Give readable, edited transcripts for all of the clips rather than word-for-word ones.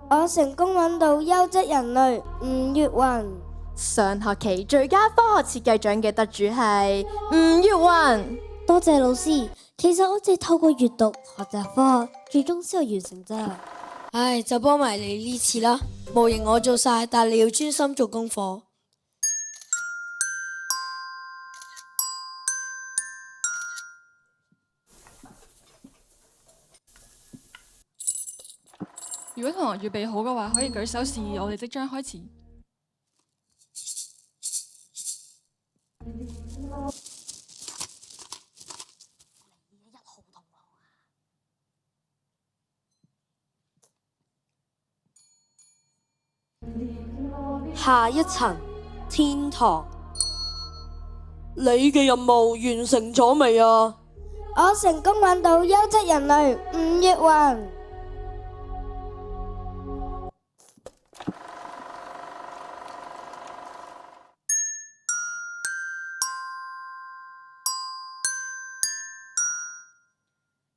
我成功揾到優質人類吳月雲。上學期最佳科學設計獎嘅得主係吳月雲。多謝老師，其實我只係透過閱讀學習科學，最終先有完成咋。唉，就幫埋你呢次啦。模型我做晒，但你要專心做功課。如果同學預備好嘅話，可以舉手示意，我哋即將開始。下一層天堂，你嘅任務完成咗未啊？我成功揾到優質人類吳月雲。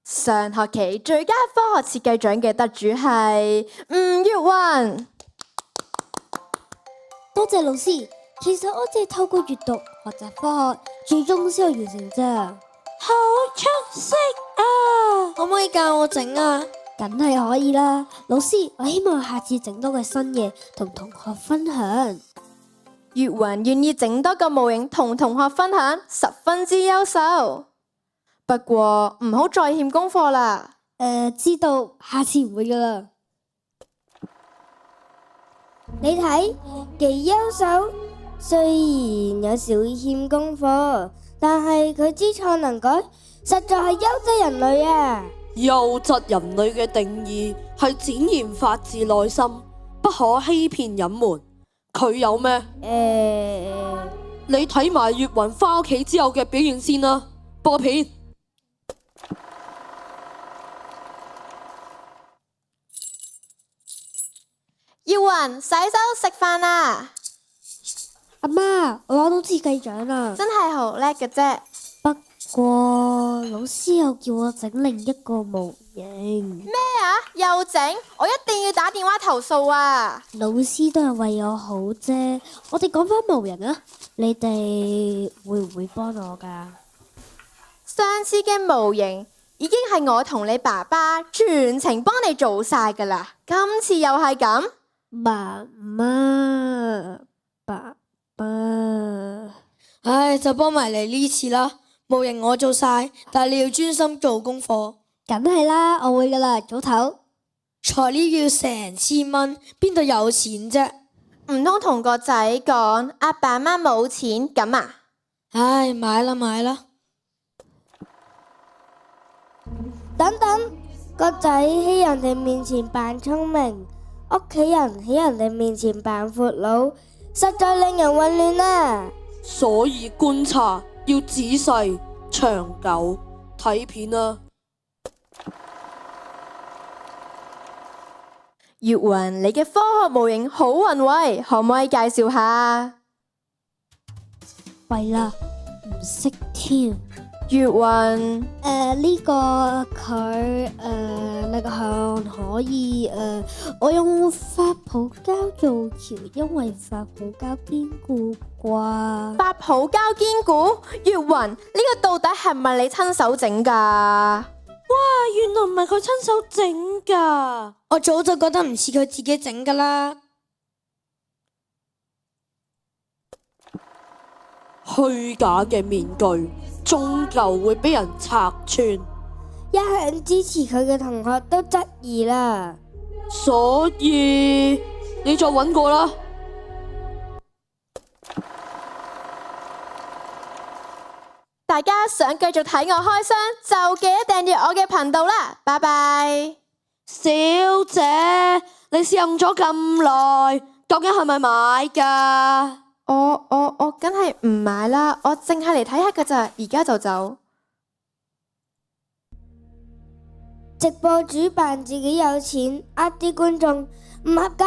上學期最佳科學設計獎嘅得主係吳月雲。多謝老師，其實我只係透過閱讀學習科學，最終先有完成咋。好出色啊！可唔可以教我整啊？梗係可以啦，老師，我希望下次整多個新嘢同同學分享。月雲願意整多個模型同同學分享，十分之優秀。不過唔好再欠功課啦。知道，下次唔會噶啦。你睇幾優秀，雖然有時會欠功課，但係佢知錯能改，實在係優質人類啊！優質人類嘅定義係展現發自內心，不可欺騙隱瞞。佢有咩？你睇埋月雲返屋企之後嘅表現先啦。播片。月雲洗手食飯啦！阿媽，我攞到設計獎啦！真係好叻嘅啫。不過老師又叫我整另一個模型。咩啊？又整？我一定要打電話投訴啊！老師都係為我好啫。我哋講翻模型啊，你哋會唔會幫我噶？上次嘅模型已經係我同你爸爸全程幫你做晒噶啦，今次又係咁。媽媽，爸爸，唉，就幫埋你呢次啦。模型我做晒，但你要專心做功課。梗係啦，我會噶啦，早唞。材料要成千蚊，邊度有錢啫？唔通同個仔講阿爸媽冇錢咁啊？唉，買啦買啦。等等，個仔喺人哋面前扮聰明，屋企人喺人哋面前扮闊佬，實在令人混亂啊！所以觀察要仔細長久。睇片啊！月雲，你嘅科學模型好宏偉，可唔可以介紹下？弊啦，唔識添。月雲，呢個佢力向可以我用發泡膠做橋，因為發泡膠堅固啩。發泡膠堅固？月雲，呢個到底係咪你親手整㗎？哇，原來唔係佢親手整㗎。我早就覺得唔似佢自己整㗎啦。虛假嘅面具終究會俾人拆穿，一向支持佢嘅同學都質疑啦。所以你再揾過啦。大家想繼續睇我開箱，就記得訂閱我嘅頻道啦。拜拜。小姐，你試用咗咁耐，究竟係咪買㗎？我梗係唔買啦，我淨係嚟睇下㗎咋，而家就走。直播主扮自己有錢，呃啲觀眾，唔合格。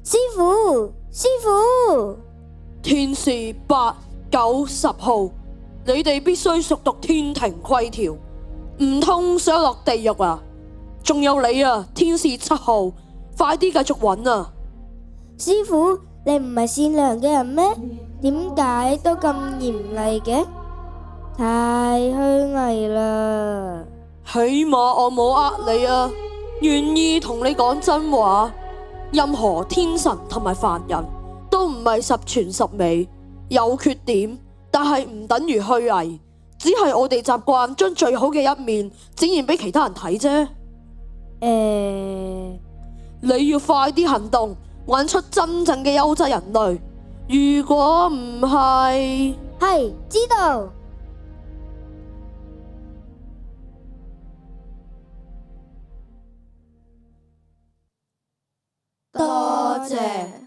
師傅，師傅，天使8、9、10號，你哋必須熟讀天庭規條，唔通想落地獄啊？仲有你啊，天使7號，快啲繼續揾啊！師傅，你唔係善良嘅人咩？點解都咁嚴厲嘅？太虛偽啦！起碼我冇呃你啊，願意同你講真話。任何天神同埋凡人都唔係十全十美，有缺點，但係唔等於虛偽，只係我哋習慣將最好嘅一面展現俾其他人睇啫。你要快啲行動，揾出真正嘅優質人類。如果唔係，係知道。多謝。